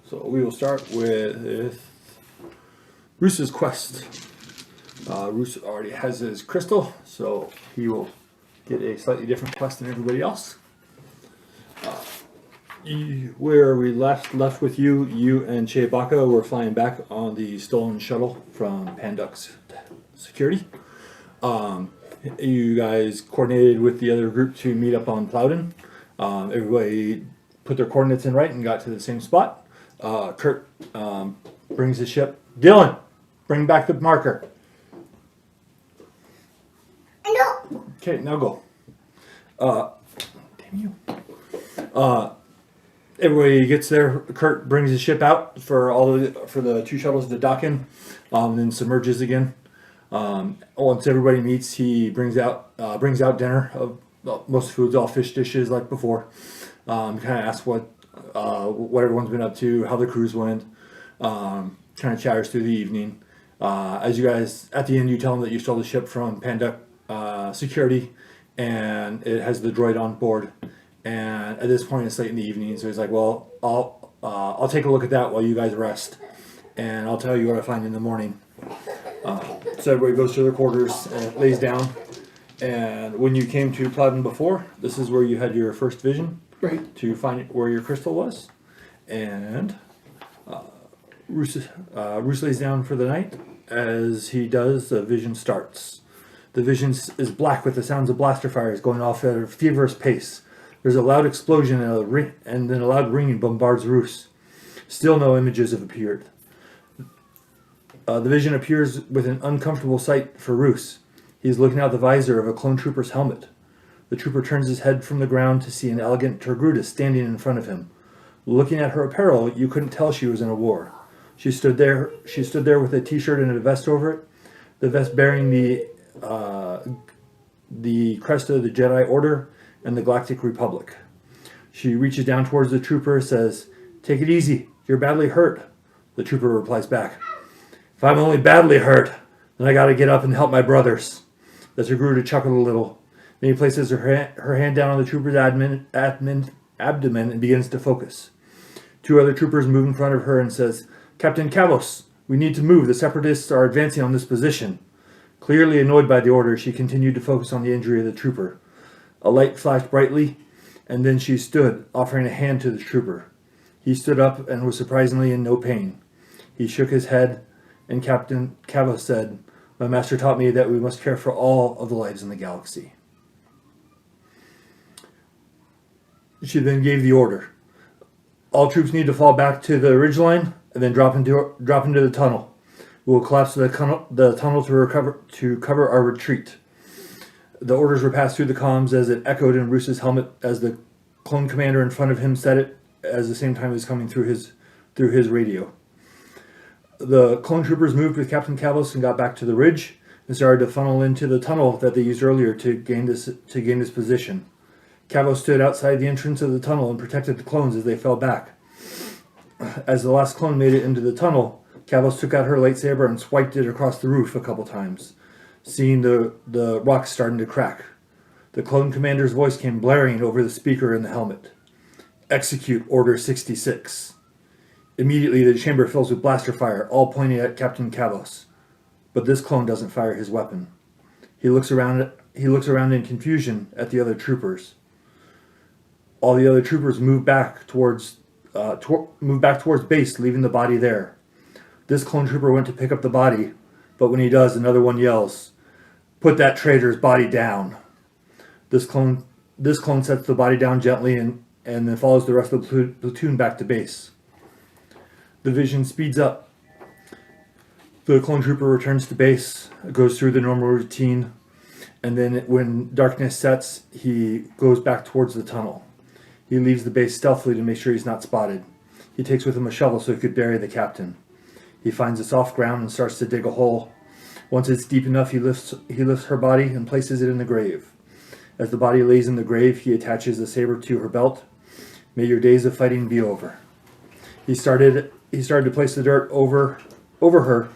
So we will start with Ruce's quest. Ruce already has his crystal, so he will get a slightly different quest than everybody else. Where we left with you and Chewbacca were flying back on the stolen shuttle from Pandux Security. You guys coordinated with the other group to meet up on Plowden. Everybody put their coordinates in right and got to the same spot. Kurt brings the ship. Dylan, bring back the marker. I know. Okay, now go. Damn you. Everybody gets there. Kurt brings the ship out for the two shuttles to dock in, then submerges again. Once everybody meets, he brings out dinner. Most food's all fish dishes like before. Kind of asks what everyone's been up to, how the cruise went. Kind of chatters through the evening. As you guys, at the end, you tell him that you stole the ship from Panduk Security, and it has the droid on board. And at this point, it's late in the evening, so he's like, "Well, I'll take a look at that while you guys rest, and I'll tell you what I find in the morning." So everybody goes to their quarters and lays down. And when you came to Plowden before, this is where you had your first vision, Right. to find where your crystal was. And Ruce lays down for the night. As he does, the vision starts. The vision is black with the sounds of blaster fires going off at a feverish pace. There's a loud explosion and then a loud ringing bombards Ruce. Still no images have appeared. The vision appears with an uncomfortable sight for Ruce. He's looking out the visor of a clone trooper's helmet. The trooper turns his head from the ground to see an elegant Tergruda standing in front of him. Looking at her apparel, you couldn't tell she was in a war. She stood there with a t-shirt and a vest over it. The vest bearing the crest of the Jedi Order and the Galactic Republic. She reaches down towards the trooper, says, "Take it easy, you're badly hurt." The trooper replies back, "If I'm only badly hurt, then I gotta get up and help my brothers." The Tergruda chuckled a little. Then he places her hand down on the trooper's abdomen and begins to focus. Two other troopers move in front of her and says, "Captain Kavos, we need to move. The Separatists are advancing on this position." Clearly annoyed by the order, she continued to focus on the injury of the trooper. A light flashed brightly, and then she stood, offering a hand to the trooper. He stood up and was surprisingly in no pain. He shook his head, and Captain Kavos said, "My master taught me that we must care for all of the lives in the galaxy." She then gave the order. "All troops need to fall back to the ridgeline and then drop into the tunnel. We will collapse the tunnel to cover our retreat." The orders were passed through the comms as it echoed in Ruce's helmet as the clone commander in front of him said it at the same time it was coming through his radio. The clone troopers moved with Captain Kavos and got back to the ridge and started to funnel into the tunnel that they used earlier to gain this position. Kavos stood outside the entrance of the tunnel and protected the clones as they fell back. As the last clone made it into the tunnel, Kavos took out her lightsaber and swiped it across the roof a couple times, seeing the rocks starting to crack. The clone commander's voice came blaring over the speaker in the helmet. "Execute Order 66. Immediately the chamber fills with blaster fire, all pointing at Captain Kavos. But this clone doesn't fire his weapon. He looks around in confusion at the other troopers. All the other troopers move back towards base, leaving the body there. This clone trooper went to pick up the body, but when he does, another one yells, "Put that traitor's body down." This clone sets the body down gently and then follows the rest of the platoon back to base. The vision speeds up. The clone trooper returns to base, goes through the normal routine, and then when darkness sets, he goes back towards the tunnel. He leaves the base stealthily to make sure he's not spotted. He takes with him a shovel so he could bury the captain. He finds a soft ground and starts to dig a hole. Once it's deep enough, he lifts her body and places it in the grave. As the body lays in the grave, he attaches the saber to her belt. "May your days of fighting be over." He started to place the dirt over her,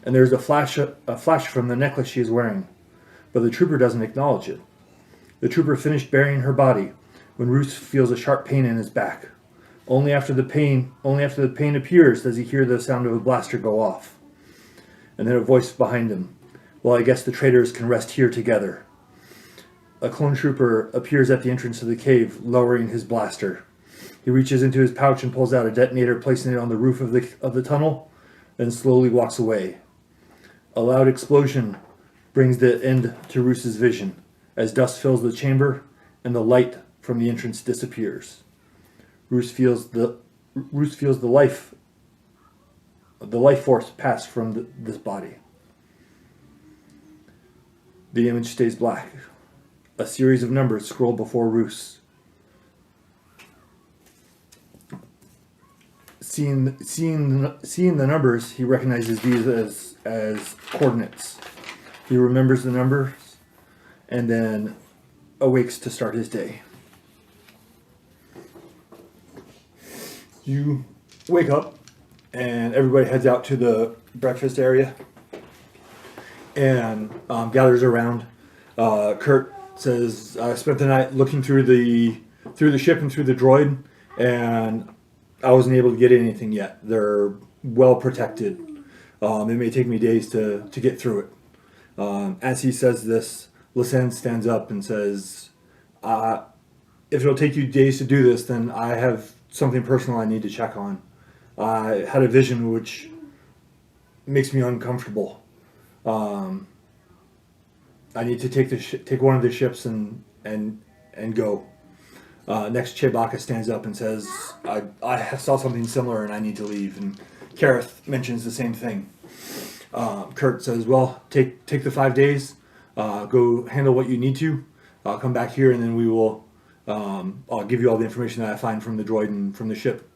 and there's a flash from the necklace she is wearing. But the trooper doesn't acknowledge it. The trooper finished burying her body when Ruce feels a sharp pain in his back. Only after the pain appears does he hear the sound of a blaster go off. And then a voice behind him. Well, I guess the traitors can rest here together. A clone trooper appears at the entrance of the cave, lowering his blaster. He reaches into his pouch and pulls out a detonator, placing it on the roof of the tunnel, then slowly walks away. A loud explosion brings the end to Ruce's vision, as dust fills the chamber and the light from the entrance disappears. Ruce feels the life force pass from this body. The image stays black. A series of numbers scroll before Ruce. Seeing the numbers, he recognizes these as coordinates. He remembers the numbers and then awakes to start his day. You wake up and everybody heads out to the breakfast area and gathers around. Kurt says, I spent the night looking through the ship and through the droid, and I wasn't able to get anything yet. They're well protected. It may take me days to get through it. As he says this, Lisanne stands up and says, if it'll take you days to do this, then I have something personal I need to check on. I had a vision which makes me uncomfortable. I need to take one of the ships and go. Next, Chewbacca stands up and says, I saw something similar and I need to leave. And Kareth mentions the same thing. Kurt says, well, take the 5 days, go handle what you need to, come back here and then we will, I'll give you all the information that I find from the droid and from the ship.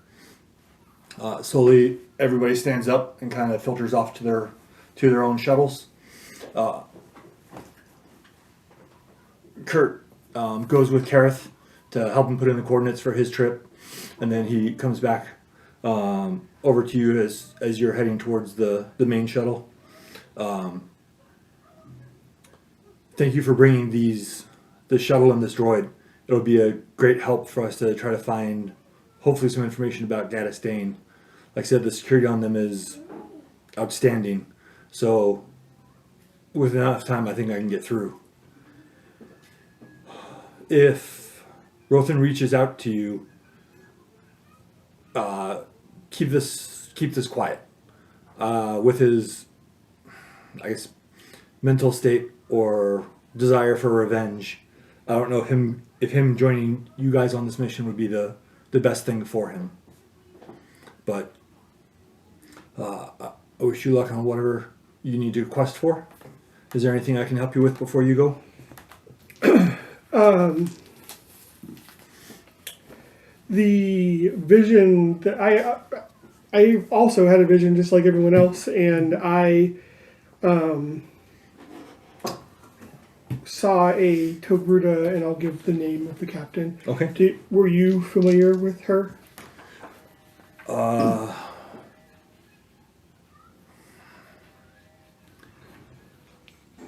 Slowly, everybody stands up and kind of filters off to their own shuttles. Kurt goes with Kareth to help him put in the coordinates for his trip, and then he comes back over to you as you're heading towards the main shuttle. Thank you for bringing the shuttle and this droid. It'll be a great help for us to try to find, hopefully, some information about Gaddis Dane. Like I said, the security on them is outstanding. So, with enough time, I think I can get through. If Rothan reaches out to you, keep this quiet. With his, I guess, mental state or desire for revenge, I don't know if him joining you guys on this mission would be the best thing for him. But I wish you luck on whatever you need to quest for. Is there anything I can help you with before you go? The vision that I also had a vision just like everyone else, and I saw a Togruta, and I'll give the name of the captain. Okay. Were you familiar with her?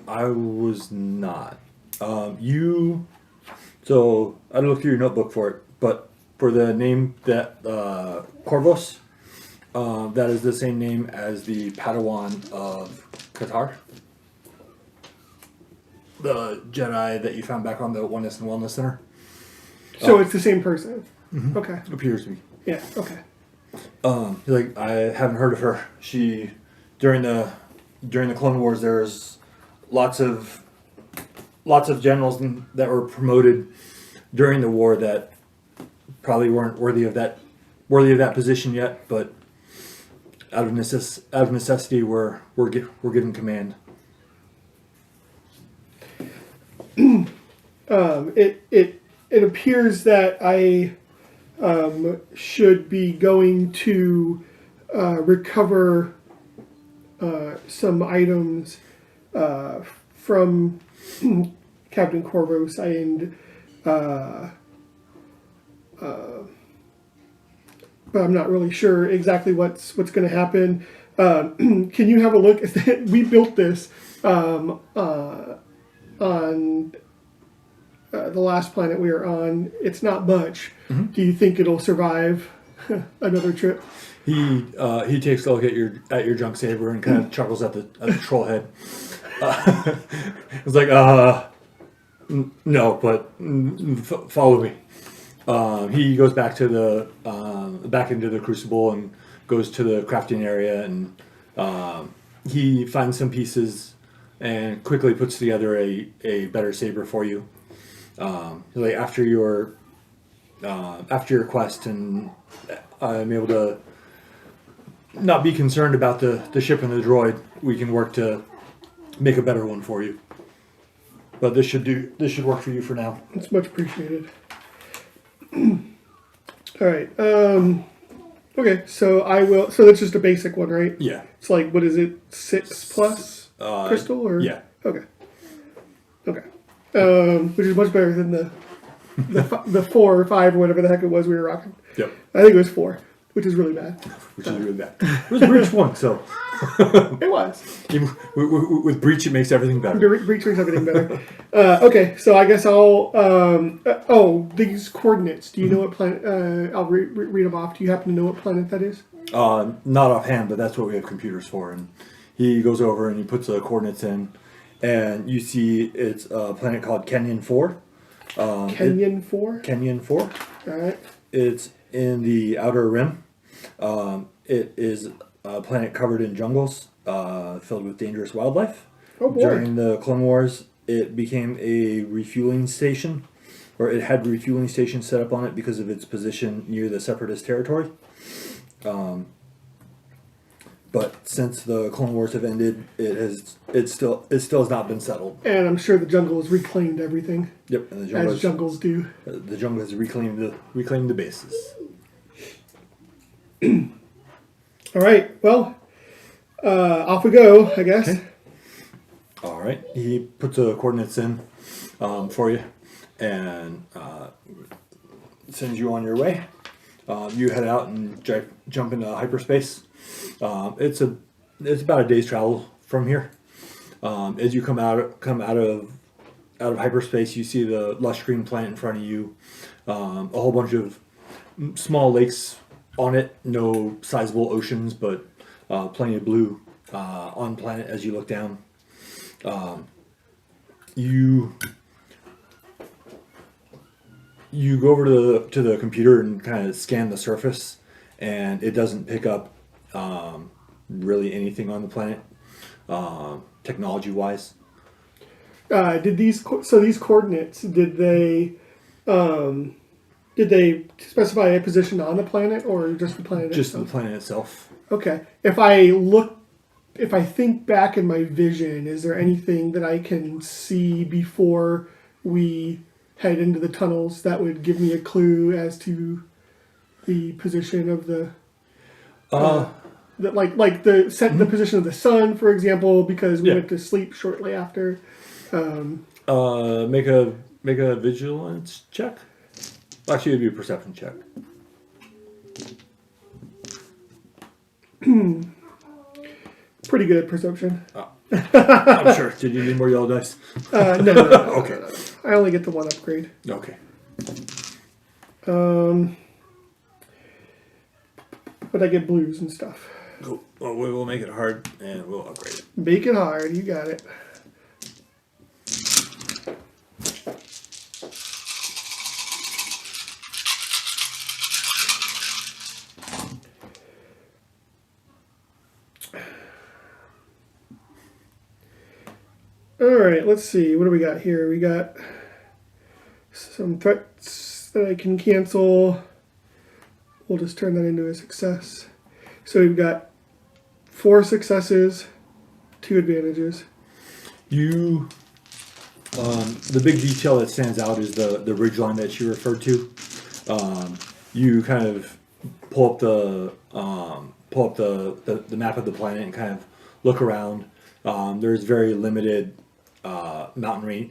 I was not. So I looked through your notebook for it, but for the name that Corvus, that is the same name as the Padawan of Qatar, the Jedi that you found back on the Oneness and Wellness Center. So it's the same person. Mm-hmm. Okay. Appears to be. Yeah. Okay. Like, I haven't heard of her. She during the Clone Wars, there's lots of generals that were promoted during the war that probably weren't worthy of that position yet, but out of necessity were given command. It appears that I should be going to recover some items from Captain Corvus, and but I'm not really sure exactly what's going to happen. Can you have a look? We built this on the last planet we were on. It's not much. Mm-hmm. Do you think it'll survive Another trip. He takes a look at your junk saber and kind of chuckles at the troll head. It's like no, but follow me. He goes back to the back into the crucible and goes to the crafting area, and he finds some pieces and quickly puts together a better saber for you. Like after your quest, and I'm able to not be concerned about the ship and the droid. We can work to make a better one for you. But this should work for you for now. It's much appreciated. All right. Okay, so I will. So that's just a basic one, right? Yeah. It's like, what is it? 6 plus crystal, or yeah. Okay. Okay. Which is much better than the 4 or 5 or whatever the heck it was we were rocking. Yep. I think it was 4, which is really bad. Which is really bad. It was Breach 1, so. It was. Even with Breach, it makes everything better. Breach makes everything better. Okay, so I guess I'll. These coordinates. Do you know what planet? I'll read them off. Do you happen to know what planet that is? Not offhand, but that's what we have computers for. And he goes over and he puts the coordinates in, and you see it's a planet called Kenyon 4. Kenyon 4? Kenyon 4. All right. It's in the outer rim. It is a planet covered in jungles, filled with dangerous wildlife. Oh boy. During the Clone Wars, it became a refueling station, or it had refueling stations set up on it because of its position near the Separatist territory. But since the Clone Wars have ended, it still has not been settled. And I'm sure the jungle has reclaimed everything. Yep, and the jungle as jungles do. The jungle has reclaimed the bases. All right. Well, off we go, I guess. Okay. All right. He puts the coordinates in for you and sends you on your way. You head out and jump into hyperspace. It's about a day's travel from here. As you come out of hyperspace, you see the lush green planet in front of you. A whole bunch of small lakes on it. No sizable oceans, but plenty of blue on planet as you look down. You go over to the computer and kind of scan the surface, and it doesn't pick up really anything on the planet, technology wise. These coordinates, did they specify a position on the planet or just the planet Just itself? the planet itself. Okay. If I think back in my vision, is there anything that I can see before we head into the tunnels that would give me a clue as to the position of the the position of the sun, for example, because we went to sleep shortly after. Make a vigilance check. Actually, it'd be a perception check. Pretty good at perception. I'm sure. Did you need more yellow dice? No. Okay. No. I only get the 1 upgrade. Okay. But I get blues and stuff. Cool. Well, we will make it hard, and we'll upgrade it. Make it hard. You got it. All right, let's see. What do we got here? We got some threats that I can cancel. We'll just turn that into a success. So we've got 4 successes, 2 advantages. The big detail that stands out is the ridgeline that you referred to. You kind of pull up the map of the planet and kind of look around. There's very limited mountain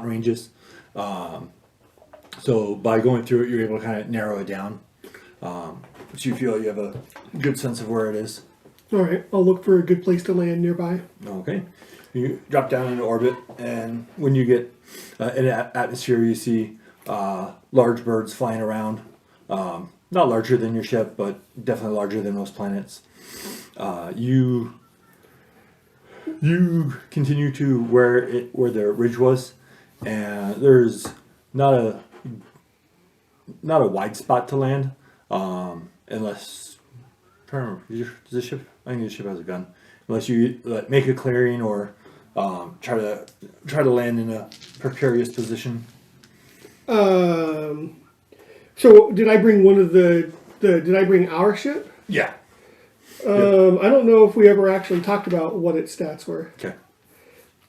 ranges. So by going through it, you're able to kind of narrow it down. So you feel you have a good sense of where it is. All right, I'll look for a good place to land nearby. Okay. You drop down into orbit, and when you get in atmosphere, you see large birds flying around. not larger than your ship, but definitely larger than most planets. You continue to where the ridge was, and there's not a wide spot to land, unless I'm trying to remember, does the ship? I think the ship has a gun. Unless you like, make a clearing or try to land in a precarious position. So did I bring one of did I bring our ship? Yeah. I don't know if we ever actually talked about what its stats were. Okay.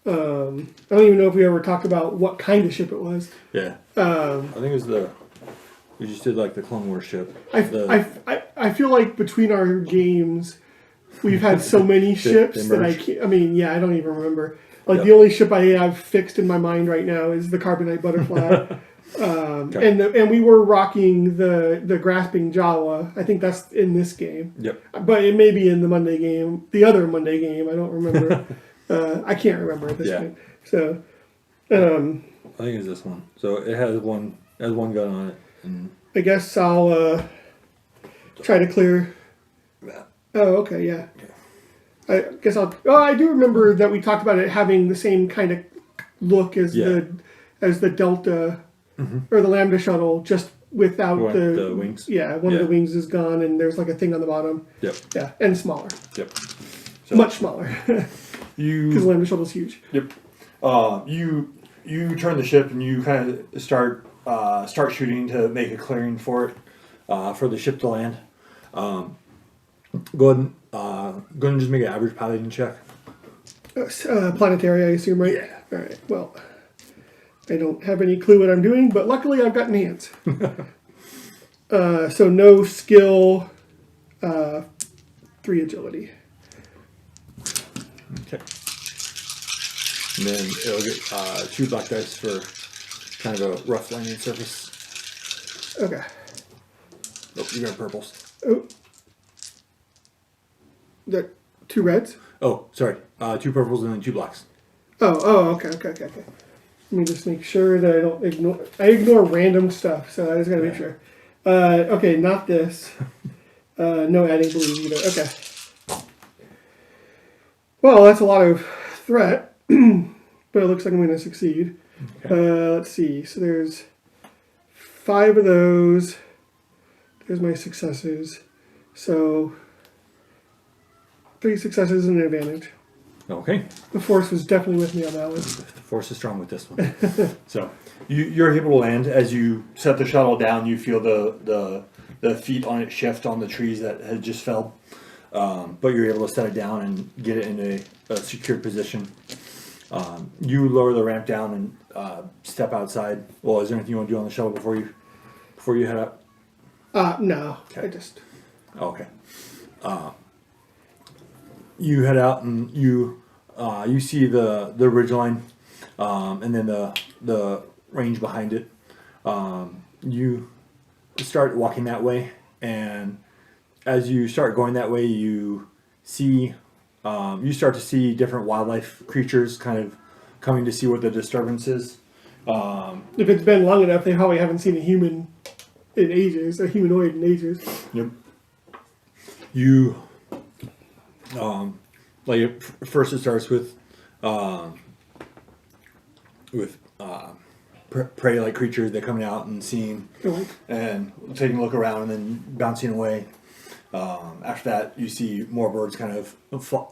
I don't even know if we ever talked about what kind of ship it was. Yeah. I think it was we just did like the Clone Wars ship. I feel like between our games, we've had so many ships that I can't. I mean, yeah, I don't even remember. Like the only ship I have fixed in my mind right now is the Carbonite Butterfly. Okay. And we were rocking the Grasping Jawa. I think that's in this game. Yep. But it may be in the Monday game, the other Monday game. I don't remember. I can't remember at this point. So, I think it's this one. So it has one gun on it. And I guess I'll try to clear. Oh, okay, yeah. I guess I'll. Oh, I do remember that we talked about it having the same kind of look as the Delta or the Lambda shuttle, just without the wings. Yeah, one of the wings is gone, and there's like a thing on the bottom. Yep. Yeah, and smaller. Yep. So much smaller. Because the Lambda shuttle's huge. Yep. You turn the ship and you kind of start shooting to make a clearing for it, for the ship to land. Go ahead and just make an average piloting check. Planetary, I assume, right? Yeah. All right. Well, I don't have any clue what I'm doing, but luckily I've got enhance. So no skill, 3 agility. Okay. And then it'll get 2 black dice for kind of a rough landing surface. Okay. Oh, you got purples. Oh. The 2 reds? Oh, sorry. 2 purples and then 2 blacks. Okay. Let me just make sure that I don't ignore. I ignore random stuff, so I just gotta make sure. Okay, not this. No adding blues either. Okay. Well, that's a lot of threat, but it looks like I'm gonna succeed. Okay. Let's see. So there's 5 of those. There's my successes. So 3 successes and an advantage. Okay. The force was definitely with me on that one. The force is strong with this one. So you're able to land. As you set the shuttle down, you feel the feet on it shift on the trees that had just fell. But you're able to set it down and get it in a secure position. You lower the ramp down and step outside. Well, is there anything you want to do on the shuttle before you head up? No. Okay. I just. Okay. You head out and you see the ridgeline, and then the range behind it. You start walking that way, and as you start going that way, you start to see different wildlife creatures kind of coming to see what the disturbance is. If it's been long enough, they probably haven't seen a humanoid in ages. Yep. You, first it starts with prey-like creatures that coming out and seeing and taking a look around and then bouncing away. After that, you see more birds kind of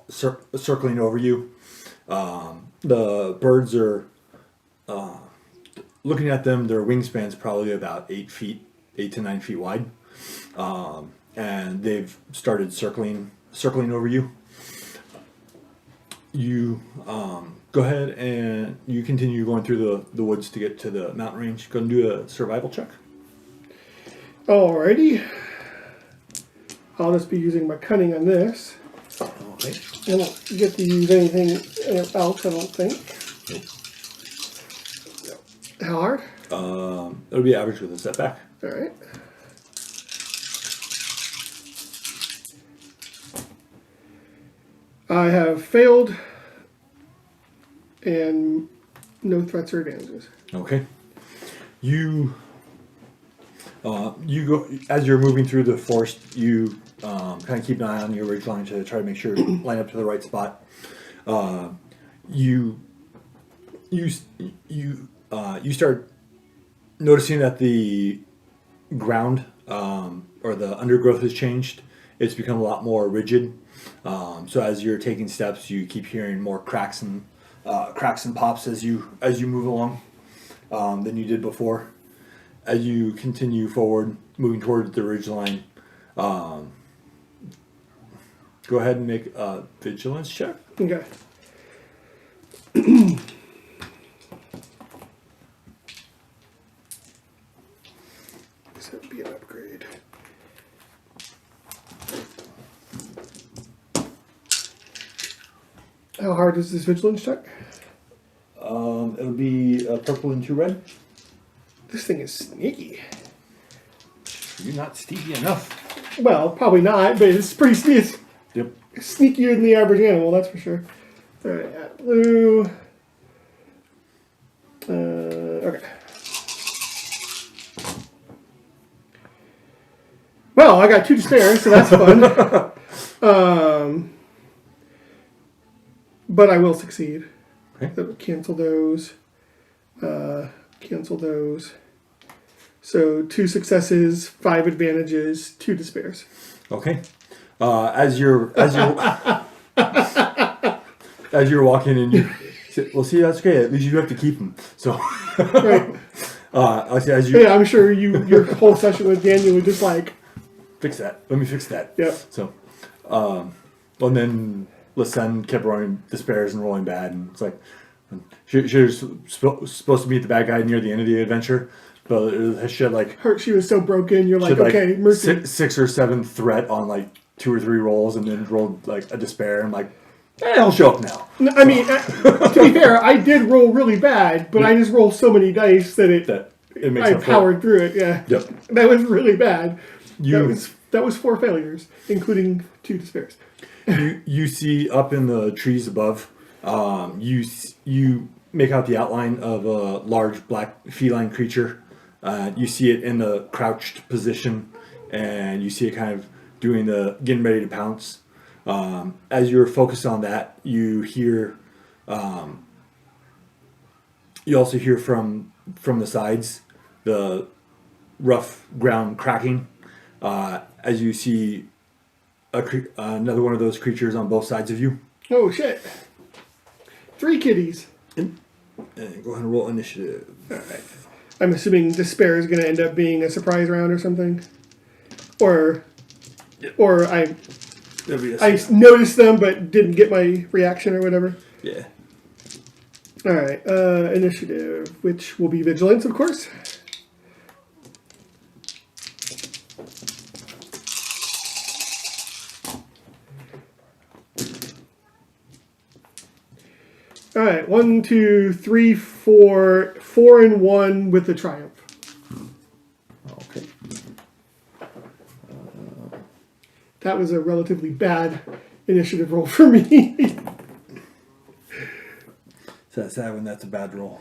circling over you. The birds are looking at them. Their wingspan's probably about 8 to 9 feet wide, and they've started circling over you. You go ahead and you continue going through the woods to get to the mountain range. Go and do a survival check. Alrighty. I'll just be using my cunning on this. Okay. I won't get to use anything else, I don't think. Nope. How hard? It'll be average with a setback. Alright. I have failed, and no threats or advantages. Okay. You You go as you're moving through the forest. You kind of keep an eye on your ridgeline to try to make sure you line up to the right spot. You you start noticing that the ground or the undergrowth has changed. It's become a lot more rigid. So as you're taking steps, you keep hearing more cracks and pops as you move along than you did before. As you continue forward, moving toward the ridgeline, go ahead and make a vigilance check. Okay. This would be an upgrade. How hard is this vigilance check? It'll be purple and 2 red. This thing is sneaky. You're not sneaky enough. Well, probably not, but it's pretty sneaky. Yep. Sneakier than the average animal, that's for sure. All right, blue. Okay. Well, I got 2 to spare, so that's fun. But I will succeed. Okay. So cancel those. Cancel those. So 2 successes, 5 advantages, 2 despairs. Okay. As you're as you're walking in, you say, well, see, that's okay. At least you have to keep them. So, Right. as you Yeah, I'm sure your whole session with Daniel was just like, fix that. Let me fix that. yeah. So, and then Listen kept rolling despairs and rolling bad, and it's like she was supposed to meet the bad guy near the end of the adventure, but she had like She was so broken. You're like, she had, okay, mercy. 6 or 7 threat on like 2 or 3 rolls, and then rolled like a despair. I'm like, he'll show up now. No, I mean, to be fair, I did roll really bad, but I just rolled so many dice that It makes I up for it. powered through it. Yeah. Yep. That was really bad. You That was 4 failures, including 2 despairs. you see up in the trees above, you make out the outline of a large black feline creature. You see it in the crouched position, and you see it kind of getting ready to pounce. As you're focused on that, you hear, you also hear from the sides the rough ground cracking. As you see another one of those creatures on both sides of you. Oh, shit. 3 kitties. And go ahead and roll initiative. All right. I'm assuming despair is going to end up being a surprise round or something. Or I noticed them but didn't get my reaction or whatever. Yeah. All right. Initiative, which will be vigilance, of course. All right, 1, 2, 3, 4, 4 and 1 with the triumph. Okay. That was a relatively bad initiative roll for me. So that's sad when that's a bad roll.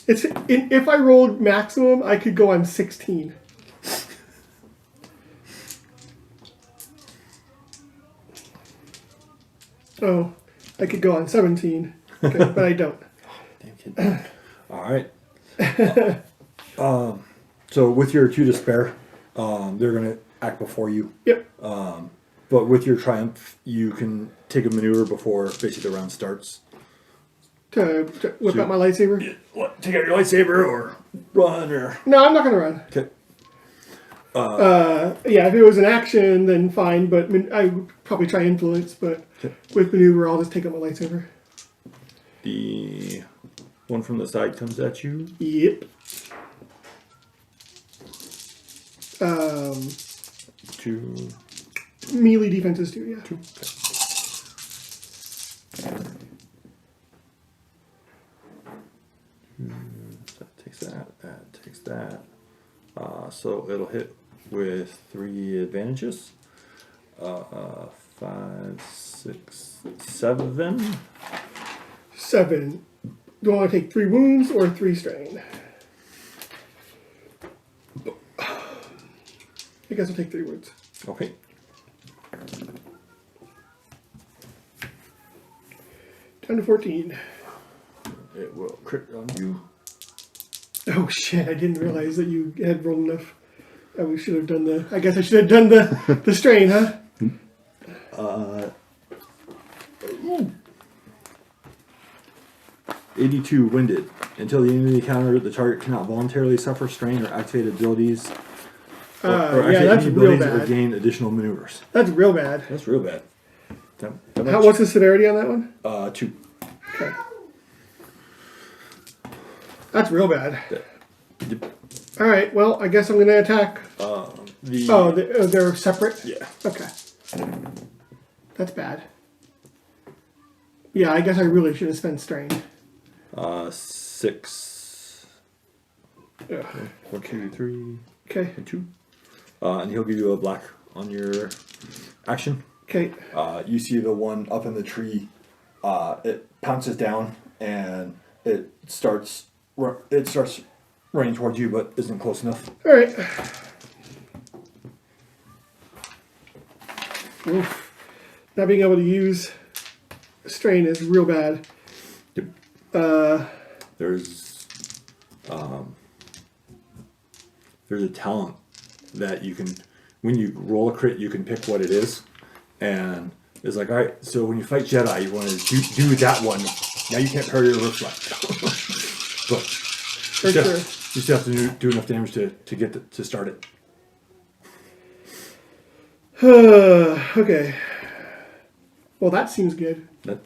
If I rolled maximum, I could go on 16. Oh, I could go on 17, okay, but I don't. Damn kid. All right. So with your 2 despair, they're gonna act before you. Yep. But with your triumph, you can take a maneuver before basically the round starts. To whip out my lightsaber? Take out your lightsaber or run or. No, I'm not going to run. Okay. Yeah, if it was an action, then fine, but I would probably try influence, but with maneuver, I'll just take out my lightsaber. The one from the side comes at you. Yep. 2. Melee defense is 2, yeah. 2. Okay. That takes that. That takes that. So it'll hit with 3 advantages. 5, 6, 7. 7. Do I want to take 3 wounds or 3 strain? I guess I'll take 3 wounds. Okay. Down to 14. It will crit on you. Oh shit, I didn't realize that you had rolled enough. We should have done the... I guess I should have done the strain, huh? 82 winded. Until the end of the encounter, the target cannot voluntarily suffer strain or activate abilities. Or yeah, activate that's any real abilities or bad. gain additional maneuvers. That's real bad. That's real bad. What's the severity on that one? 2. Okay. That's real bad. All right, well, I guess I'm going to attack. They're separate? Yeah. Okay. That's bad. Yeah, I guess I really should have spent strain. 6. Ugh. 1, 2, 3, Okay. and 2. And he'll give you a black on your action. Okay. You see the one up in the tree. It pounces down and it starts running towards you, but isn't close enough. All right. Oof. Not being able to use strain is real bad. Yep. There's a talent that you can, when you roll a crit, you can pick what it is, and it's like, all right, so when you fight Jedi, you want to do that one. Now you can't parry your reflect, but you still have to do enough damage to get to start it. Okay. Well, that seems good. That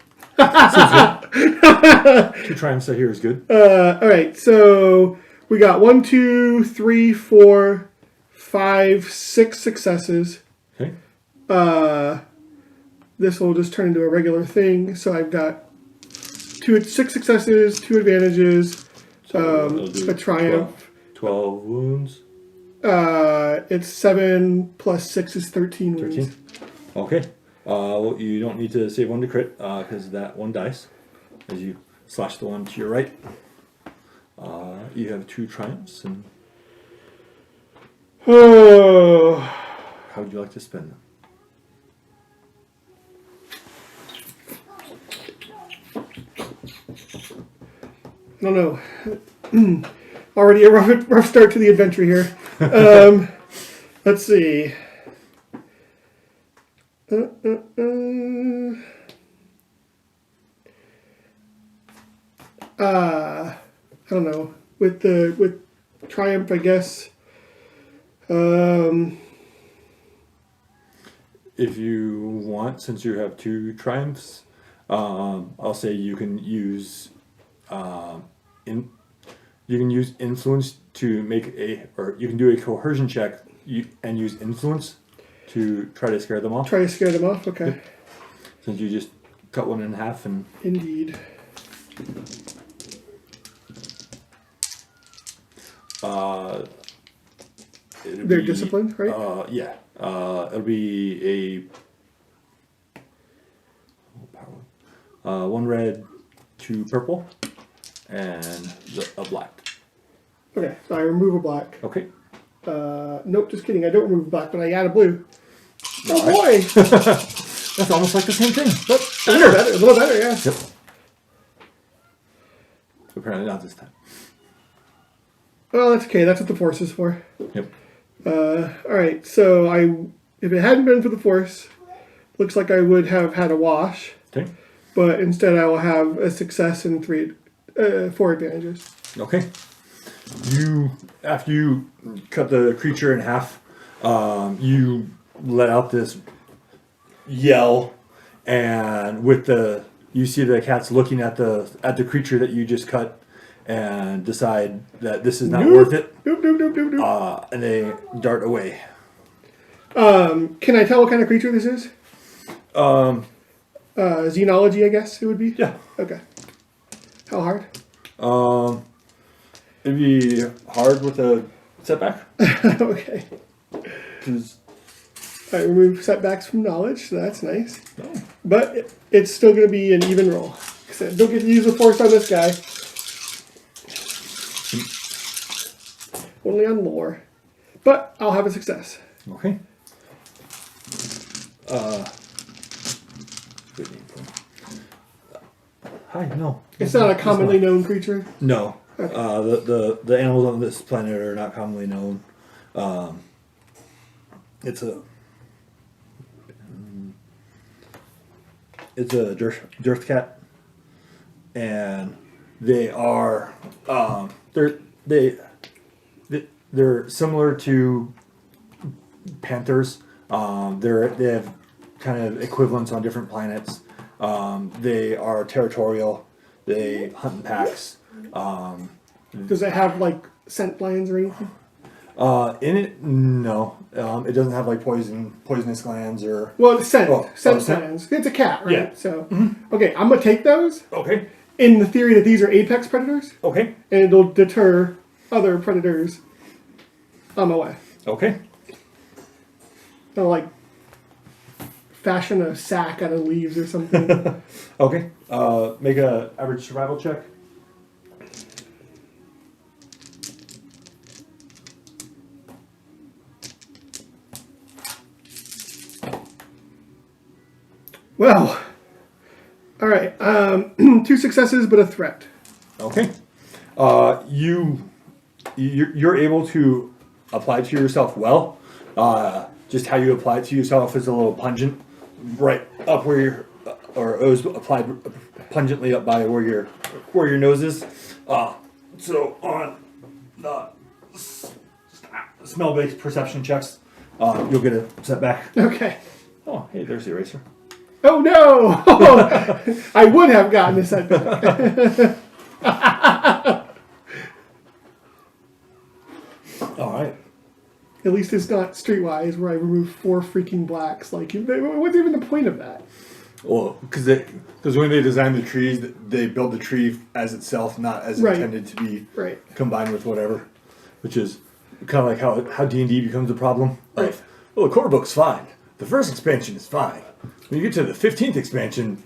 seems good. 2 triumphs I hear is good. All right, so we got 1, 2, 3, 4, 5, 6 successes. Okay. This will just turn into a regular thing. So I've got 6 successes, 2 advantages, a triumph. 12 wounds. It's 7 plus 6 is 13 wounds. 13. Okay. Well, you don't need to save 1 to crit because that 1 dies as you slash the one to your right. You have 2 triumphs, and Oh. how would you like to spend them? I don't know. Already a rough start to the adventure here. Let's see. I don't know. With Triumph, I guess. If you want, since you have 2 triumphs, I'll say you can use influence to make or you can do a coercion check and use influence to try to scare them off. Try to scare them off. Okay. Yep. Since you just cut one in half and. Indeed. They're disciplined, right? Yeah. It'll be a 1 red, 2 purple, and a black. Okay, so I remove a black. Okay. Nope, just kidding. I don't remove a black, but I add a blue. Oh boy! That's almost like the same thing, but A little better, yeah. Yep. Apparently not this time. Well, that's okay. That's what the force is for. Yep. All right. So if it hadn't been for the force, looks like I would have had a wash. Okay. But instead, I will have a success and 4 advantages. Okay. After you cut the creature in half, you let out this yell, and you see the cats looking at the creature that you just cut, and decide that this is not worth it. Nope. And they dart away. Can I tell what kind of creature this is? Xenology, I guess it would be. Yeah. Okay. How hard? It'd be hard with a setback. Okay. Because I remove setbacks from knowledge, so that's nice. oh, But it's still going to be an even roll. So don't get to use the force on this guy. Only on lore. but I'll have a success. Okay. Hi. No. It's not a commonly known creature. No. Okay. The animals on this planet are not commonly known. It's a dearth cat, and they are they're similar to panthers. They have kind of equivalents on different planets. They are territorial. They hunt in packs. Does it have like scent glands or anything? In it, no. It doesn't have like poisonous glands or. Well, it's scent. Scent? Glands. It's a cat, right? Yeah. So, okay, I'm gonna take those Okay. in the theory that these are apex predators, Okay. and it'll deter other predators on my way. Okay. I'll like fashion a sack out of leaves or something. Okay. Make a average survival check. Well, all right. 2 successes, but a threat. Okay. You're able to apply it to yourself well. Just how you apply it to yourself is a little pungent, right up where you're, or it was applied pungently up by where your nose is. So on the smell-based perception checks, you'll get a setback. Okay. Oh, hey, there's the eraser. Oh no! I would have gotten a setback. All right. At least it's not Streetwise where I remove 4 freaking blacks. Like, what's even the point of that? Well, because when they designed the trees, they built the tree as itself, not as Right. intended to be Right. combined with whatever. Which is kind of like how D&D becomes a problem. Right. Well, the core book's fine. The first expansion is fine. When you get to the 15th expansion,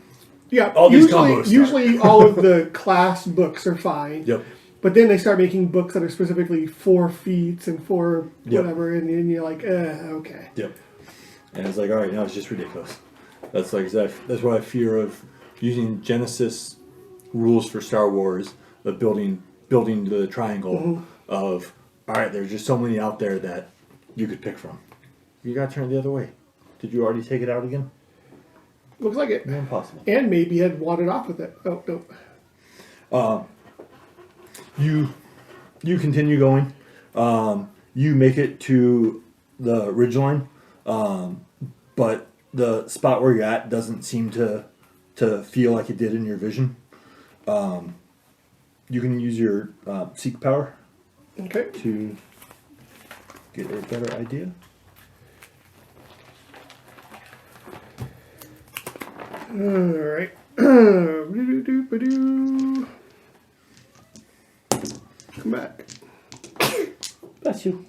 Yeah, all these combos start. usually all of the class books are fine. Yep. But then they start making books that are specifically for feats and for Yep. whatever, and then you're like, okay. Yep. And it's like, all right, now it's just ridiculous. That's like that's what I fear of using Genesis rules for Star Wars of building the triangle of, all right, there's just so many out there that you could pick from. You got to turn it the other way. Did you already take it out again? Looks like it. Impossible. And maybe had wandered off with it. Oh, no. You continue going. You make it to the ridgeline, but the spot where you're at doesn't seem to feel like it did in your vision. You can use your seek power Okay. to get a better idea. Alright. Ba-do-do-ba-do. Come back. Bless you.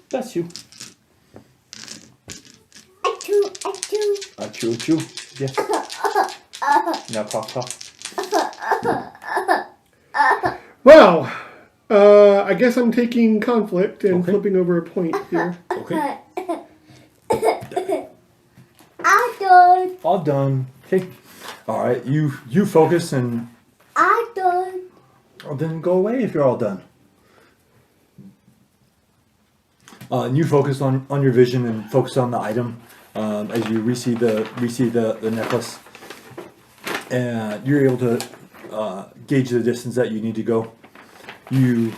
Bless you. Achoo, achoo. Achoo, achoo. Yes. Now cough, cough. Well, I guess I'm taking conflict and Okay. flipping over a point here. Okay. I'm done. All done. Okay. All right. You focus and I'm done. then go away if you're all done. And you focus on your vision and focus on the item as you receive the necklace, and you're able to gauge the distance that you need to go. You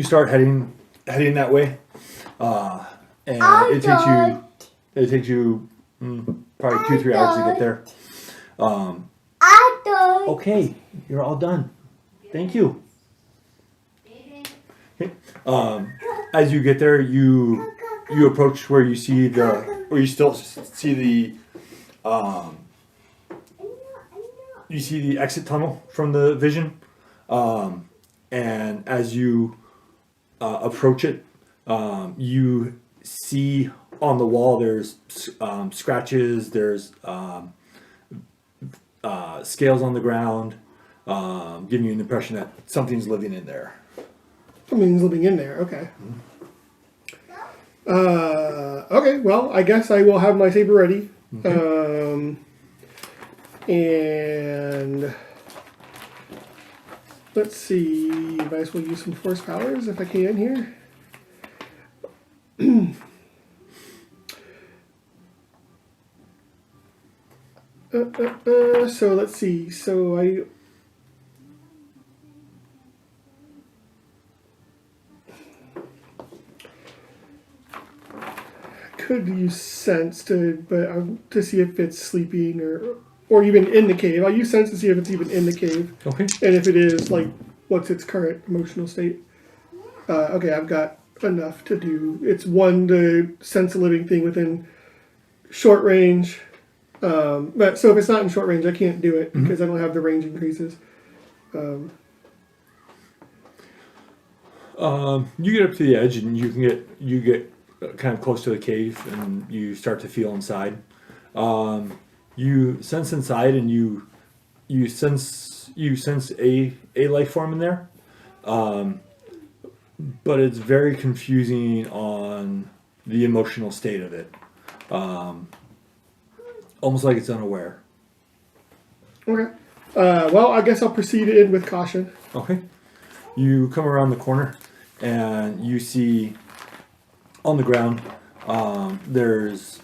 start heading that way, and it takes you probably 2-3 hours to get there. I'm done. Okay, you're all done. Thank you. Okay. As you get there, you approach where you still see the exit tunnel from the vision, and as you approach it, you see on the wall there's scratches, there's scales on the ground, giving you an impression that something's living in there. Something's living in there. Okay. Okay. Well, I guess I will have my saber ready. Okay. And let's see. Might as well use some force powers if I can here. So let's see. So I could use sense to see if it's sleeping or even in the cave. I'll use sense to see if it's even in the cave. Okay. And if it is, like, what's its current emotional state? Okay, I've got enough to do. It's 1 to sense a living thing within short range. But so if it's not in short range, I can't do it because I don't have the range increases. You get up to the edge and you get kind of close to the cave and you start to feel inside. You sense inside and you sense a life form in there. But it's very confusing on the emotional state of it. Almost like it's unaware. Okay. Well, I guess I'll proceed in with caution. Okay. You come around the corner and you see on the ground there's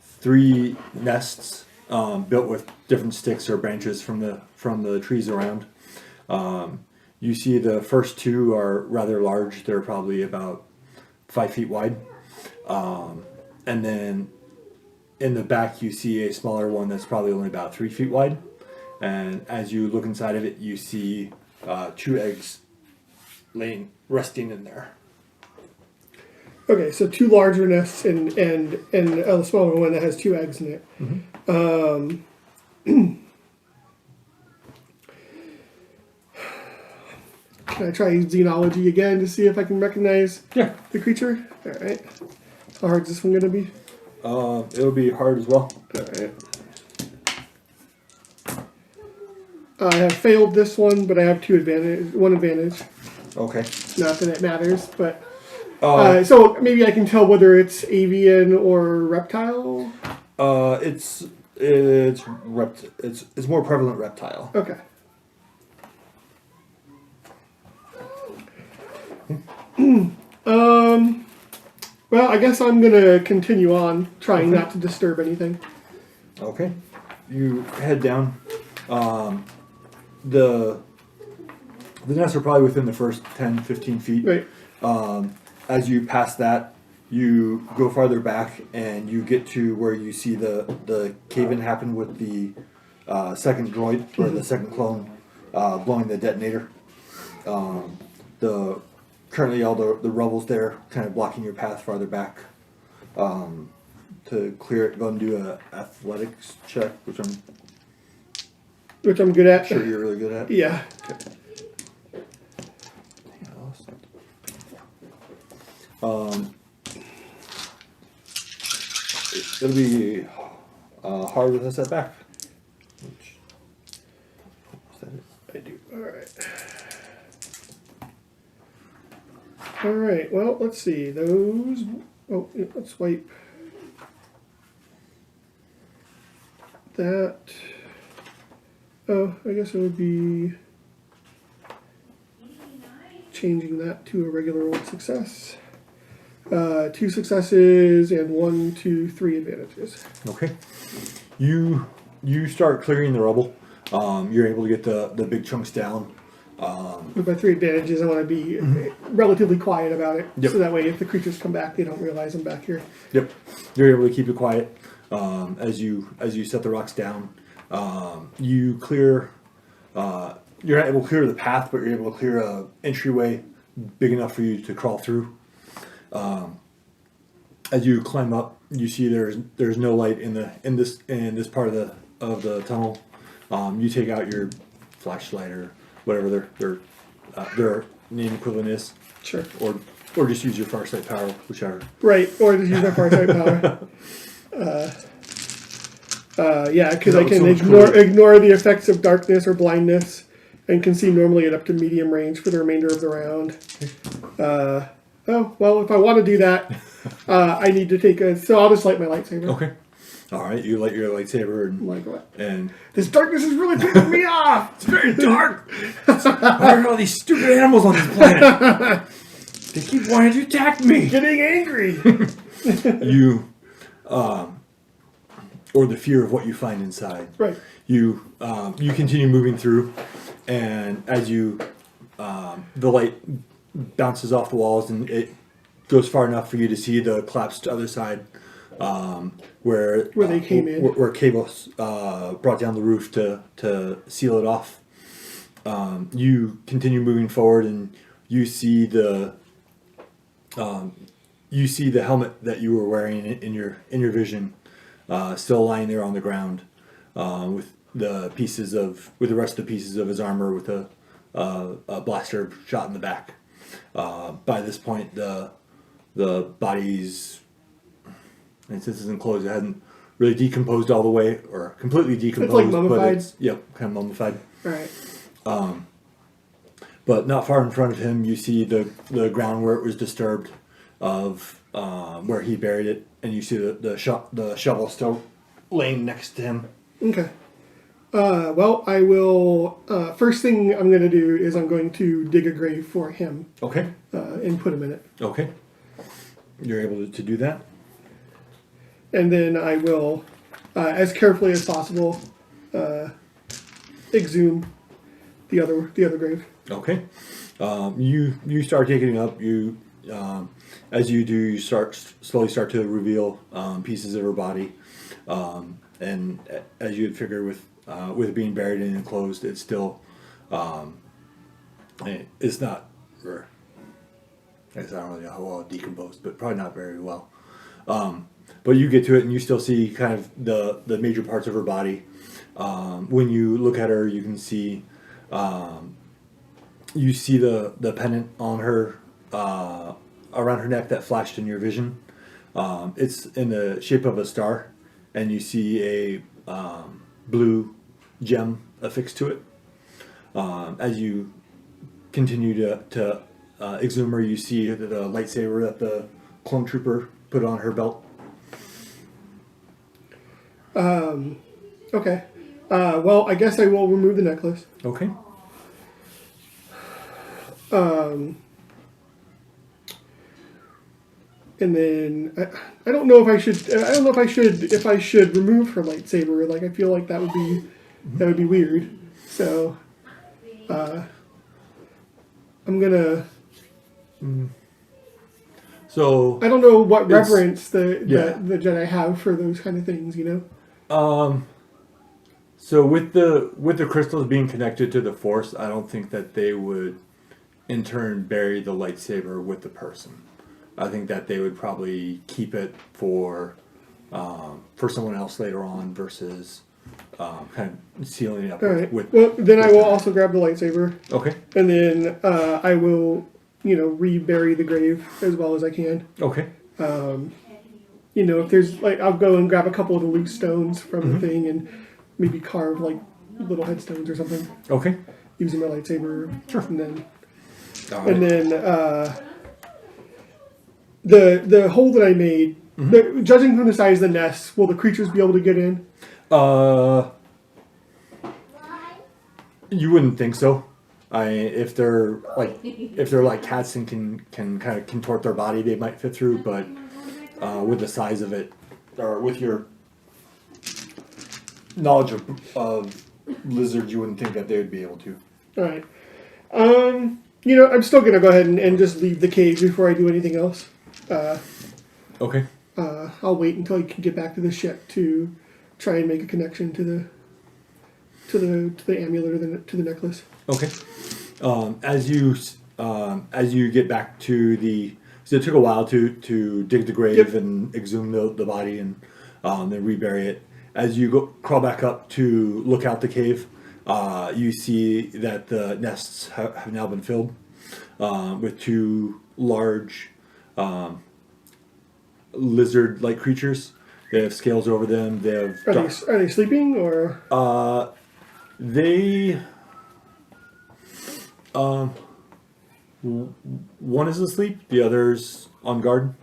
3 nests built with different sticks or branches from the trees around. You see the first 2 are rather large. They're probably about 5 feet wide. And then in the back you see a smaller one that's probably only about 3 feet wide. And as you look inside of it, you see 2 eggs resting in there. Okay, so 2 larger nests and a smaller one that has 2 eggs in it. Can I try xenology again to see if I can recognize Yeah. the creature? All right. How hard is this one going to be? It'll be hard as well. All right. I have failed this one, but I have 1 advantage. Okay. Not that it matters, but Uh, so maybe I can tell whether it's avian or reptile. It's more prevalent reptile. Okay. Well, I guess I'm gonna continue on trying not to disturb anything. Okay. You head down. The nests are probably within the first 10, 15 feet. Right. As you pass that, you go farther back and you get to where you see the cave-in happen with the second droid, or the second clone, blowing the detonator. Currently all the rubble's there, kind of blocking your path farther back. To clear it, go and do a athletics check, which I'm Good at. sure you're really good at. Yeah. It'll be hard with a setback. Is that it? I do. All right. All right. Well, let's see those. Oh, yeah, let's wipe that. Oh, I guess it would be changing that to a regular old success. 2 successes and 1, 2, 3 advantages. Okay. You start clearing the rubble. You're able to get the big chunks down. With my 3 advantages, I want to be relatively quiet about it, Yep. so that way if the creatures come back, they don't realize I'm back here. Yep. You're able to keep it quiet as you set the rocks down. You clear. You're not able to clear the path, but you're able to clear a entryway big enough for you to crawl through. As you climb up, you see there's no light in this part of the tunnel. You take out your flashlight or whatever their name equivalent is. Sure. Or just use your farsight power, whichever. Right, or just use my farsight power. Yeah, because I can ignore the effects of darkness or blindness, and can see normally at up to medium range for the remainder of the round. Oh, well, if I want to do that, I need to take a... So I'll just light my lightsaber. Okay. All right, you light your lightsaber and... Like what? And This darkness is really pissing me off! it's very dark! Why are all these stupid animals on this planet? They keep wanting to attack me! Getting angry! You, or the fear of what you find inside. Right. You continue moving through, and as you, the light bounces off the walls, and it goes far enough for you to see the collapsed other side, where they came in. where Cabos brought down the roof to seal it off. You continue moving forward, and you see the helmet that you were wearing in your vision, still lying there on the ground, with the rest of the pieces of his armor, with a blaster shot in the back. By this point, the body's, and since it's enclosed, it hasn't really decomposed all the way or completely decomposed. mummified? But it's kind of mummified. Right. But not far in front of him, you see the ground where it was disturbed, of where he buried it, and you see the shovel still laying next to him. Okay. Well, I will... first thing I'm going to do is I'm going to dig a grave for him. Okay. And put him in it. Okay. You're able to do that? And then I will, as carefully as possible, exhume the other grave. Okay. You start digging up. You as you do, you slowly start to reveal pieces of her body, and as you had figured with it being buried and enclosed, it's still it's not. Or, I guess I don't really know how well it decomposed, but probably not very well. But you get to it, and you still see kind of the major parts of her body. When you look at her, you can see the pendant on her around her neck that flashed in your vision. It's in the shape of a star, and you see a blue gem affixed to it. As you continue to exhume her, you see the lightsaber that the clone trooper put on her belt. Okay. Well, I guess I will remove the necklace. Okay. And then I don't know if I should remove her lightsaber. Like, I feel like that would be weird. So I'm gonna. So I don't know what reverence the Jedi have for those kind of things, you know. So with the crystals being connected to the Force, I don't think that they would in turn bury the lightsaber with the person. I think that they would probably keep it for someone else later on versus kind of sealing it up. All right. With well, then I will also grab the lightsaber. Okay. And then I will, rebury the grave as well as I can. Okay. If there's I'll go and grab a couple of the loose stones from the thing and maybe carve little headstones or something. Okay. Using my lightsaber. Sure. And then, all right. and then the hole that I made. Judging from the size of the nest, will the creatures be able to get in? You wouldn't think so. If they're like cats and can kind of contort their body, they might fit through. But with the size of it, or with your knowledge of lizards, you wouldn't think that they would be able to. All right. I'm still gonna go ahead and just leave the cave before I do anything else. Okay. I'll wait until I can get back to the ship to try and make a connection to the amulet or to the necklace. Okay. As you get back to so it took a while to dig the grave and exhume the body and then rebury it. As you crawl back up to look out the cave, you see that the nests have now been filled with two large lizard-like creatures. They have scales over them. They have Are they sleeping or? One is asleep, the other's on guard.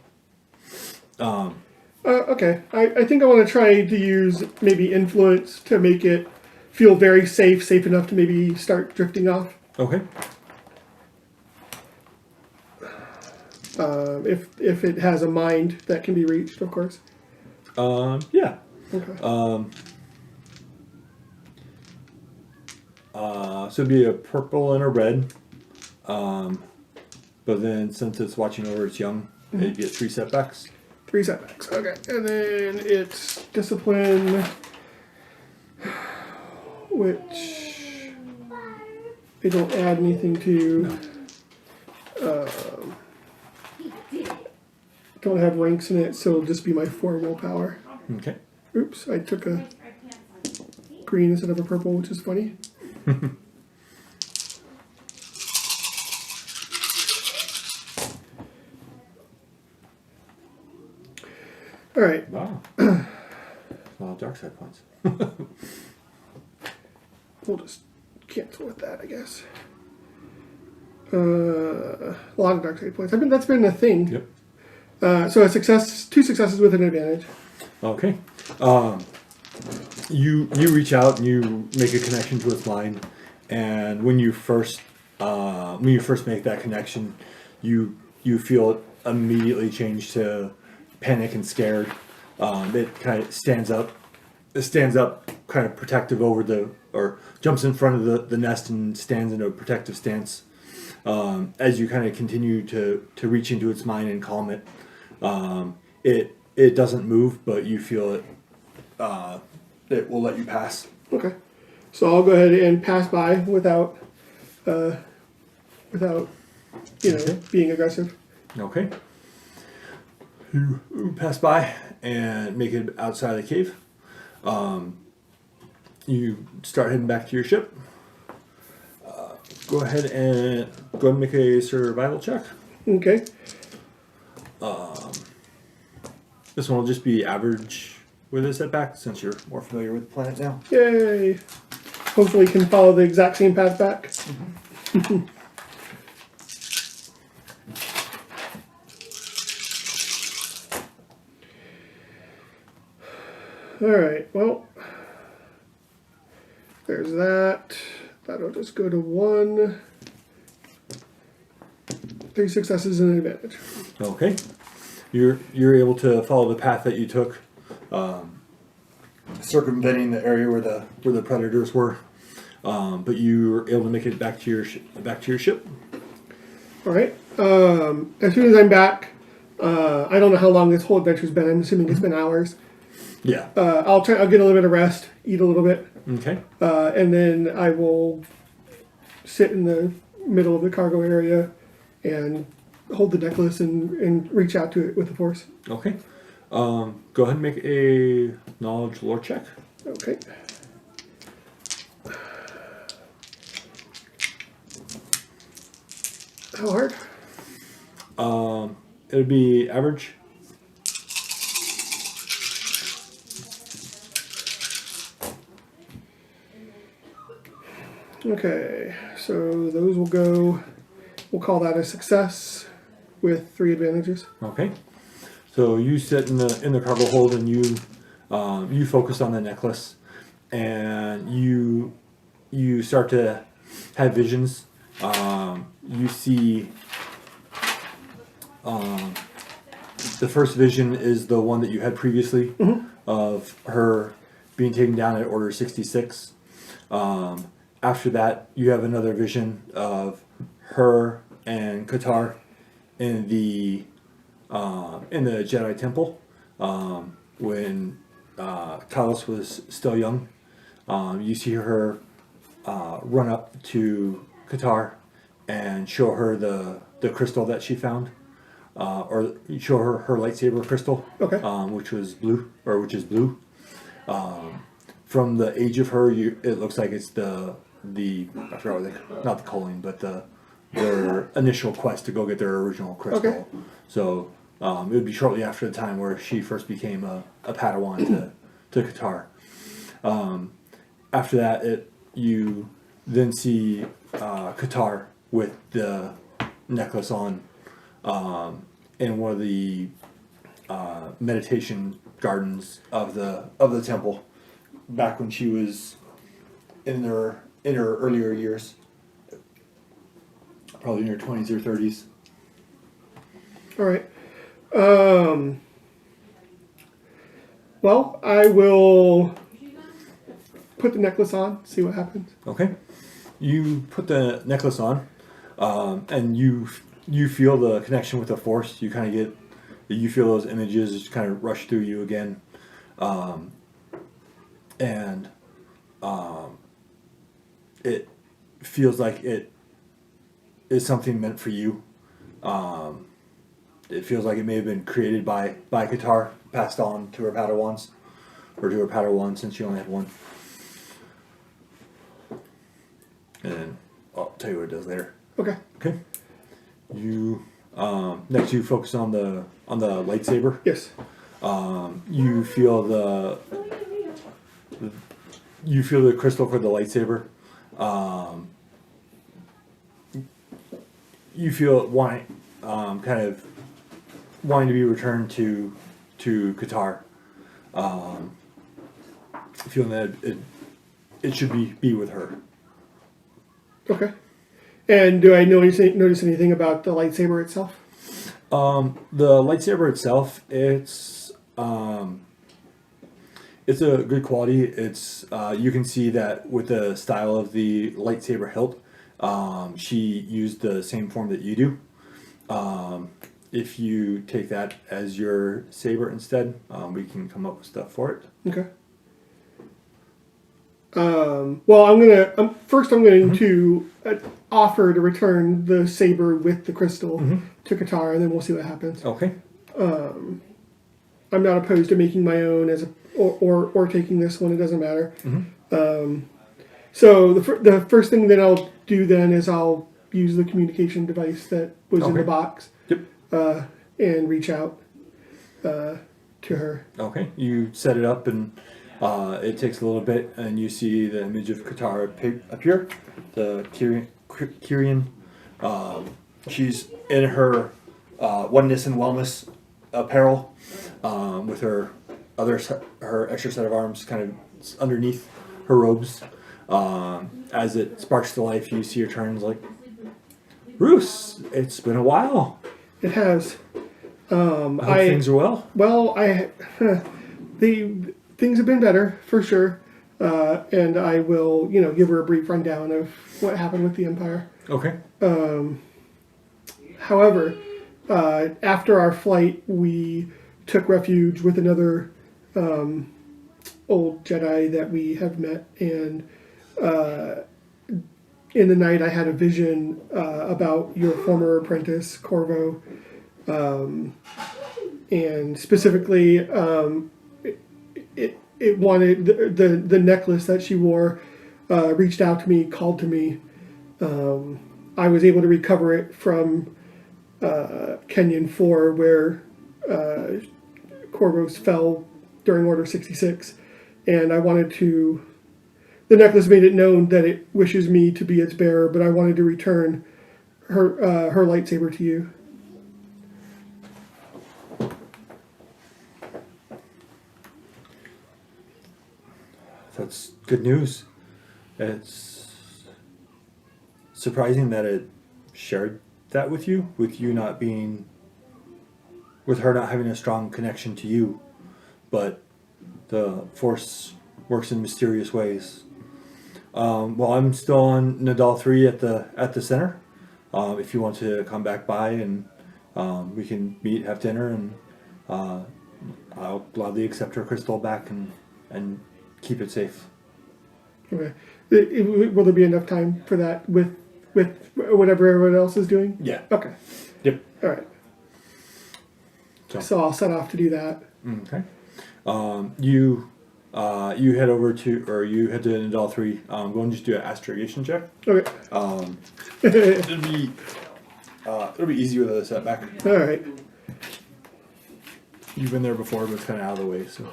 Okay. I think I want to try to use maybe influence to make it feel very safe enough to maybe start drifting off. Okay. If it has a mind that can be reached, of course. Yeah. Okay. So it'd be a purple and a red. But then since it's watching over its young, it gets 3 setbacks. 3 setbacks. Okay. And then it's discipline, which they don't add anything to. Don't have ranks in it, so it'll just be my 4 willpower. Okay. Oops, I took a green instead of a purple, which is funny. All right. Wow. A lot of dark side points. We'll just cancel with that, I guess. A lot of dark side points. That's been a thing. Yep. So a success, 2 successes with an advantage. Okay. You reach out and you make a connection to its line, and when you first make that connection, you feel it immediately change to panic and scared. It kind of stands up. It stands up, kind of protective or jumps in front of the nest and stands in a protective stance. As you kind of continue to reach into its mind and calm it, it doesn't move, but you feel it. It will let you pass. Okay. So I'll go ahead and pass by without being aggressive. Okay. You pass by and make it outside the cave. You start heading back to your ship. Go ahead and make a survival check. Okay. This one will just be average with a setback since you're more familiar with the planet now. Yay. Hopefully can follow the exact same path back. Alright, well, there's that. That'll just go to 1. 3 successes and an advantage. Okay. You're able to follow the path that you took, circumventing the area where the predators were, but you were able to make it back to your ship. All right. As soon as I'm back, I don't know how long this whole adventure's been. I'm assuming it's been hours. Yeah. I'll get a little bit of rest, eat a little bit, Okay. and then I will sit in the middle of the cargo area and hold the necklace and reach out to it with the force. Okay. Go ahead and make a knowledge lore check. Okay. How hard? It'll be average. Okay, so those will go, we'll call that a success with 3 advantages. Okay. So you sit in the cargo hold and you focus on the necklace, and you start to have visions. You see the first vision is the one that you had previously of her being taken down at Order 66. After that, you have another vision of her and Qatar in the Jedi Temple when Talos was still young. You see her run up to Qatar and show her the crystal that she found, or show her lightsaber crystal, Okay. which is blue. From the age of her, it looks like it's the I forgot what not the calling, but their initial quest to go get their original crystal. Okay. So it would be shortly after the time where she first became a Padawan to Qatar. After that, you then see Qatar with the necklace on in one of the meditation gardens of the temple back when she was in her earlier years, probably in her 20s or 30s. All right. Well, I will put the necklace on, see what happens. Okay, you put the necklace on, and you feel the connection with the force. You kind of get, you feel those images just kind of rush through you again, and it feels like it is something meant for you. It feels like it may have been created by Qatar, passed on to her Padawans, or to her Padawan since she only had one. And I'll tell you what it does later. Okay. Okay. You next you focus on the lightsaber. Yes. You feel the crystal for the lightsaber. You feel it kind of wanting to be returned to Qatar. Feeling that it should be with her. Okay. And do I notice anything about the lightsaber itself? The lightsaber itself, it's a good quality. It's you can see that with the style of the lightsaber hilt, she used the same form that you do. If you take that as your saber instead, we can come up with stuff for it. Okay. Well, I'm going to offer to return the saber with the crystal to Qatar, and then we'll see what happens. Okay. I'm not opposed to making my own or taking this one. It doesn't matter. So the first thing that I'll do then is I'll use the communication device that was in the box. Yep. And reach out to her. Okay. You set it up, and it takes a little bit, and you see the image of Qatar appear. The Kyrian. She's in her oneness and wellness apparel, with her extra set of arms kind of underneath her robes. As it sparks to life, you see her turns like, Ruce, it's been a while. It has. I hope things are well. Well, the things have been better for sure, and I will, give her a brief rundown of what happened with the Empire. Okay. However, after our flight, we took refuge with another old Jedi that we have met, and in the night I had a vision about your former apprentice, Corvo, and specifically it wanted the necklace that she wore, reached out to me, called to me. I was able to recover it from Kenyon 4, where Corvos fell during Order 66, and I wanted to. The necklace made it known that it wishes me to be its bearer, but I wanted to return her lightsaber to you. That's good news. It's surprising that it shared that with you not being, with her not having a strong connection to you, but the Force works in mysterious ways. Well, I'm still on Nadal 3 at the center. If you want to come back by, and we can meet, have dinner, and I'll gladly accept her crystal back and keep it safe. Okay. Will there be enough time for that with whatever everyone else is doing? Yeah. Okay. Yep. All right. So I'll set off to do that. Okay. You head over to, or you head to Nadal 3. Go and just do an astrogation check. Okay. It'll be easy with a setback. All right. You've been there before, but it's kind of out of the way. So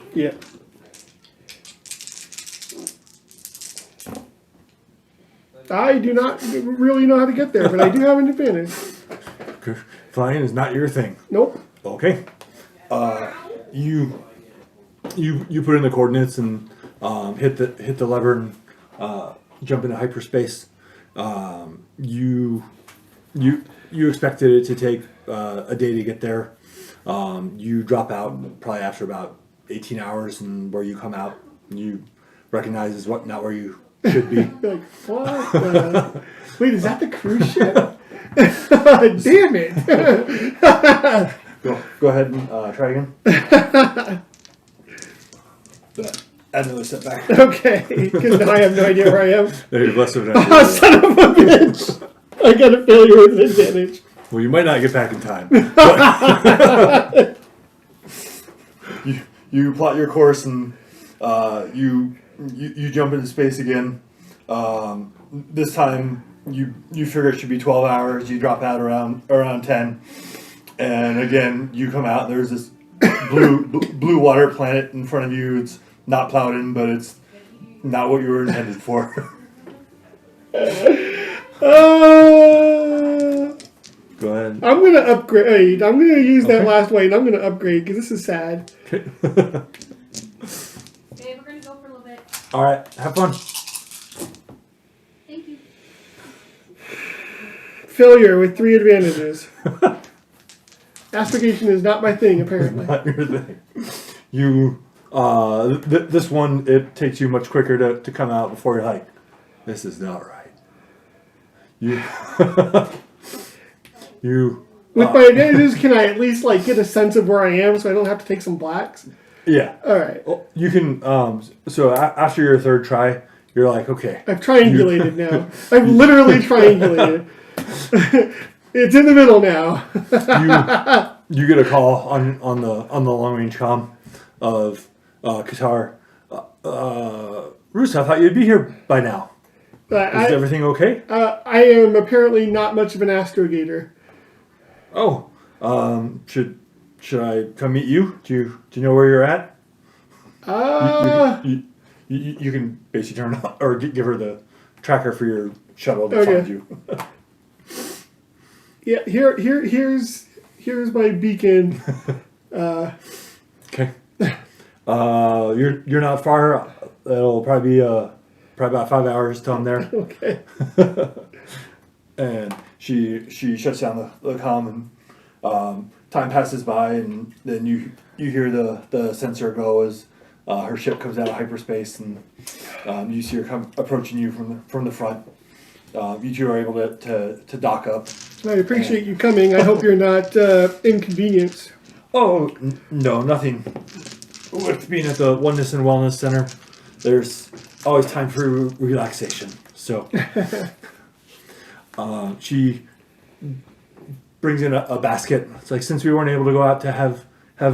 I do not really know how to get there, but I do have an advantage. Flying is not your thing. Nope. Okay. You put in the coordinates and hit the lever and jump into hyperspace. You expected it to take a day to get there. You drop out probably after about 18 hours, and where you come out, you recognize is not where you should be. Like, what the? Wait, is that the cruise ship? Damn it. Go ahead and try again. Add another setback. Okay, because now I have no idea where I am. There's less of an idea. Oh, son of a bitch! I got a failure with an advantage. Well, you might not get back in time. You plot your course and you jump into space again. This time you figure it should be 12 hours. You drop out around 10, and again you come out. There's this blue water planet in front of you. It's not plowed in, but it's not what you were intended for. Go ahead. I'm gonna upgrade. I'm gonna use that last way, and I'm gonna upgrade because this is sad. Okay. Babe, we're gonna go for a little bit. All right. Have fun. Thank you. Failure with 3 advantages. Astrogation is not my thing, apparently. Not your thing. You this one, it takes you much quicker to come out before you're like, this is not right. You With my advantages, can I at least get a sense of where I am so I don't have to take some blacks? yeah. All right. Well, you can so after your third try, you're like, okay. I've triangulated now. I've literally triangulated. It's in the middle now. You get a call on the long range comm of Qatar. Ruce, I thought you'd be here by now. Is everything okay? I am apparently not much of an astrogator. Oh, should I come meet you? Do you know where you're at? You can basically turn on or give her the tracker for your shuttle to find you. Yeah, here's my beacon. Okay. You're not far. It'll probably be about 5 hours till I'm there. Okay. And she shuts down the comm, and time passes by, and then you hear the sensor go as her ship comes out of hyperspace, and you see her approaching you from the front. You two are able to dock up. I appreciate you coming. I hope you're not inconvenienced. Oh no, nothing. With being at the Oneness and Wellness Center, there's always time for relaxation. So she brings in a basket. It's like, since we weren't able to go out to have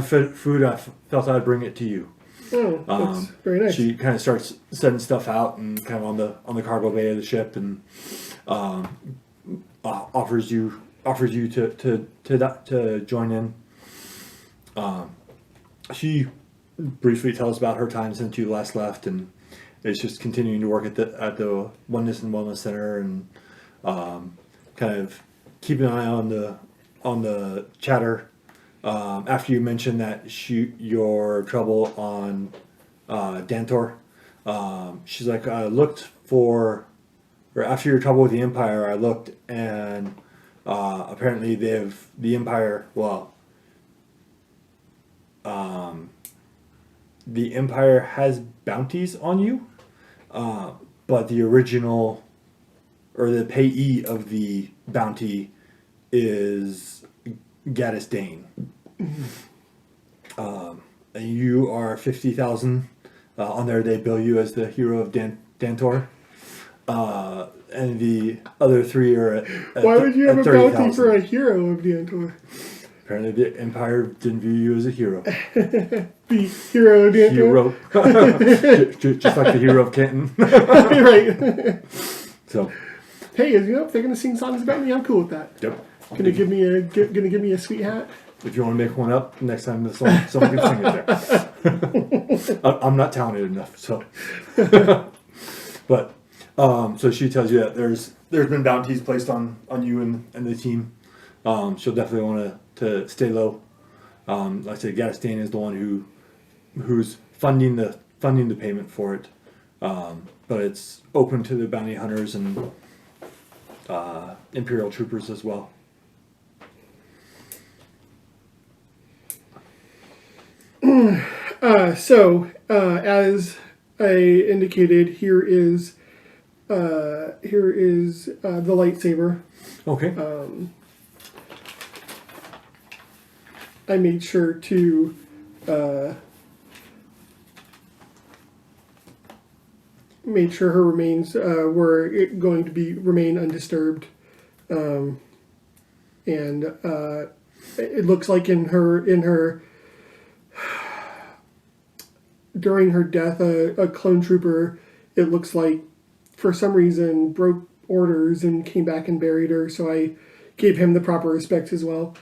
food, I felt I'd bring it to you. Oh, that's very nice. She kind of starts setting stuff out and kind of on the cargo bay of the ship, and offers you to join in. She briefly tells about her time since you last left, and is just continuing to work at the Oneness and Wellness Center, and kind of keeping an eye on the chatter. After you mentioned that your trouble on Dantor, she's like, I looked for, or after your trouble with the Empire, I looked, and apparently the Empire, the Empire has bounties on you, but the original, or the payee of the bounty is Gaddis Dane. And you are 50,000. On there they bill you as the hero of Dantor. And the other 3 are at Why would you have a 30,000. bounty for a hero of Dantor? Apparently the Empire didn't view you as a hero. The hero of Dantor? Hero. Just like the hero of Canton. Right. So. Hey, if they're going to sing songs about me, I'm cool with that. Yep. Gonna give me a sweet hat? If you want to make one up next time, someone can sing it there. I'm not talented enough, so. But So she tells you that there's been bounties placed on you and the team. She'll definitely want to stay low. Like I said, Gaston is the one who's funding the payment for it. But it's open to the bounty hunters and Imperial troopers as well. As I indicated, here is the lightsaber. Okay. I made sure to made sure her remains were going to remain undisturbed, and it looks like in her during her death, a clone trooper, it looks like for some reason broke orders and came back and buried her. So I gave him the proper respect as well.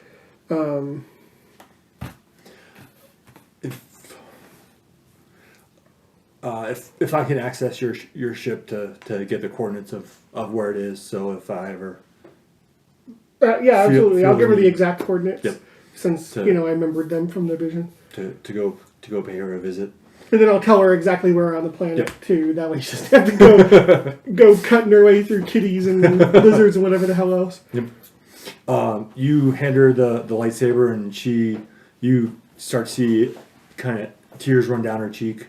If I can access your ship to get the coordinates of where it is, so if I ever Yeah, absolutely. feel I'll give her the the need. exact coordinates, Yep. since So- I remembered them from the vision. to go pay her a visit. And then I'll tell her exactly where on the planet Yep. too. That way she doesn't have to go cutting her way through kitties and lizards and whatever the hell else. Yep. You hand her the lightsaber, and you start to see kind of tears run down her cheek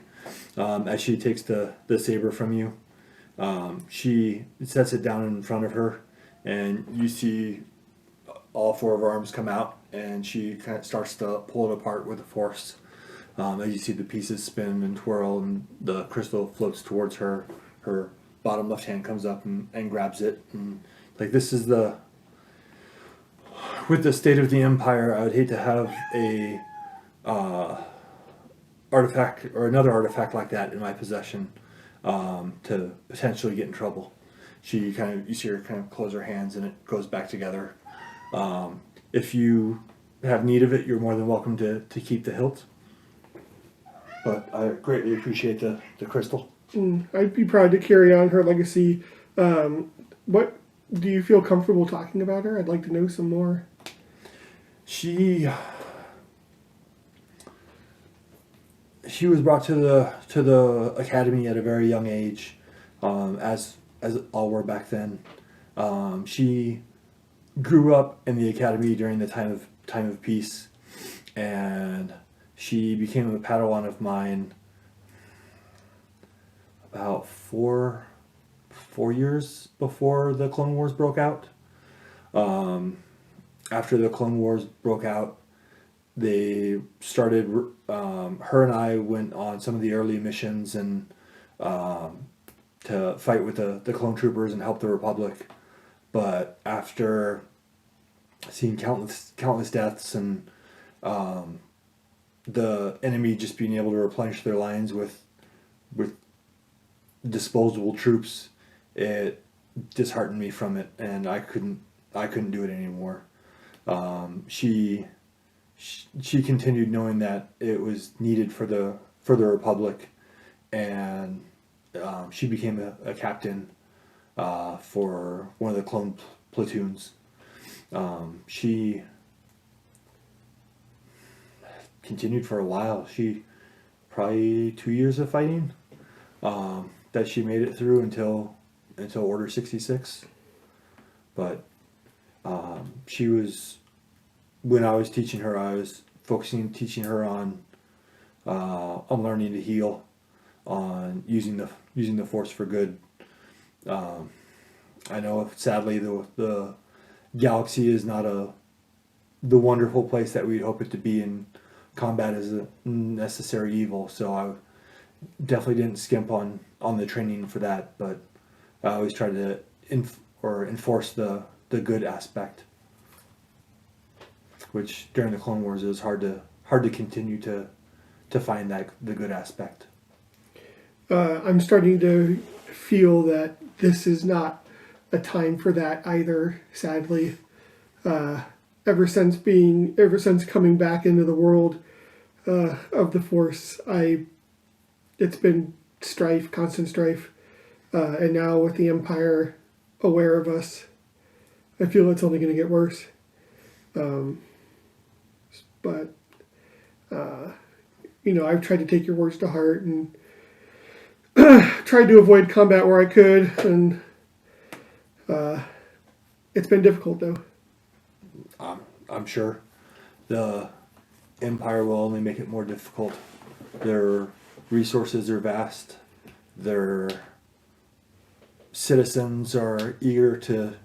as she takes the saber from you. She sets it down in front of her, and you see all four of her arms come out, and she kind of starts to pull it apart with the force. As you see the pieces spin and twirl, and the crystal floats towards her. Her bottom left hand comes up and grabs it. And like, this is with the state of the Empire, I would hate to have a artifact or another artifact like that in my possession to potentially get in trouble. You see her kind of close her hands, and it goes back together. If you have need of it, you're more than welcome to keep the hilt. But I greatly appreciate the crystal. I'd be proud to carry on her legacy. What do you feel comfortable talking about her? I'd like to know some more. She was brought to the academy at a very young age, as all were back then. She grew up in the academy during the time of peace, and she became a Padawan of mine about four years before the Clone Wars broke out. After the Clone Wars broke out, they started. Her and I went on some of the early missions and to fight with the clone troopers and help the Republic. But after seeing countless deaths and the enemy just being able to replenish their lines with disposable troops, it disheartened me from it, and I couldn't do it anymore. She continued knowing that it was needed for the Republic, and she became a captain for one of the clone platoons. She continued for a while. She probably 2 years of fighting that she made it through until Order 66. But she was, when I was teaching her, I was teaching her on learning to heal, on using the Force for good. I know, sadly, the galaxy is not the wonderful place that we'd hope it to be, and combat is a necessary evil. So I definitely didn't skimp on the training for that, but I always tried to enforce the good aspect, which during the Clone Wars is hard to continue to find the good aspect. I'm starting to feel that this is not a time for that either, sadly. Ever since coming back into the world of the Force, it's been strife, constant strife. And now with the Empire aware of us, I feel it's only going to get worse. But I've tried to take your words to heart and tried to avoid combat where I could, and it's been difficult though. I'm sure the Empire will only make it more difficult. Their resources are vast. Their citizens are eager to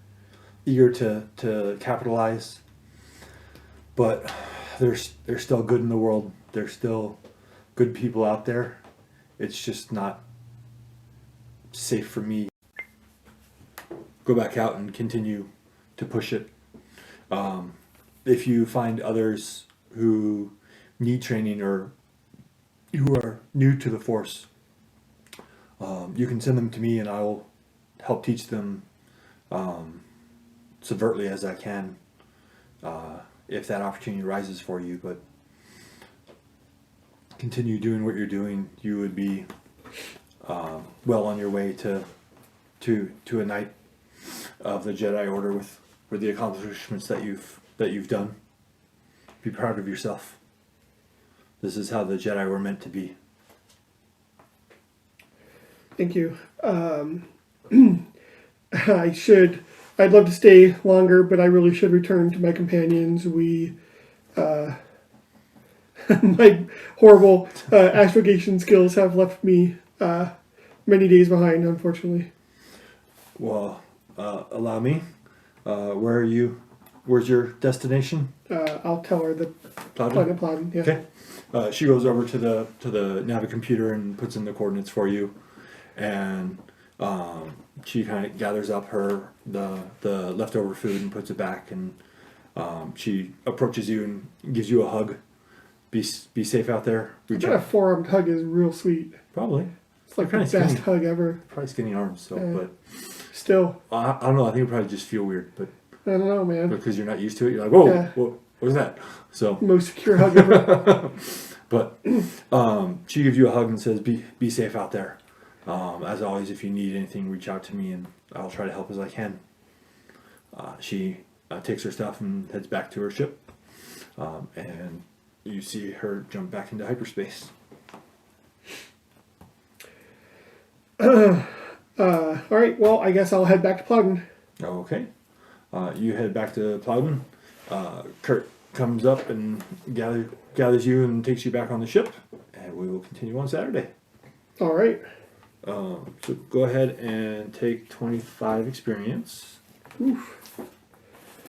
capitalize. But there's still good in the world. There's still good people out there. It's just not safe for me. Go back out and continue to push it. If you find others who need training or who are new to the Force, you can send them to me and I will help teach them subvertly as I can, if that opportunity arises for you. But continue doing what you're doing. You would be well on your way to a knight of the Jedi Order with the accomplishments that you've done. Be proud of yourself. This is how the Jedi were meant to be. Thank you. I'd love to stay longer, but I really should return to my companions. My horrible astrogation skills have left me many days behind, unfortunately. Well, allow me. Where are you? Where's your destination? I'll tell her the Plowden? Plowden, yeah. Okay. She goes over to the Navi computer and puts in the coordinates for you, and she kind of gathers up the leftover food and puts it back, and she approaches you and gives you a hug. Be safe out there. I bet a forearmed hug is real sweet. Probably. It's like the Kinda best skinny. hug ever. Probably skinny arms, so but Still, I don't know. I think it probably just feel weird, but I don't know, man. because you're not used to it, you're like, whoa, Yeah. what was that? So, Most secure hug ever. but she gives you a hug and says, "Be safe out there. As always, if you need anything, reach out to me, and I'll try to help as I can." She takes her stuff and heads back to her ship, and you see her jump back into hyperspace. All right, well, I guess I'll head back to Plowden. Okay. You head back to Plowden. Kurt comes up and gathers you and takes you back on the ship, and we will continue on Saturday. All right. So go ahead and take 25 experience. Oof.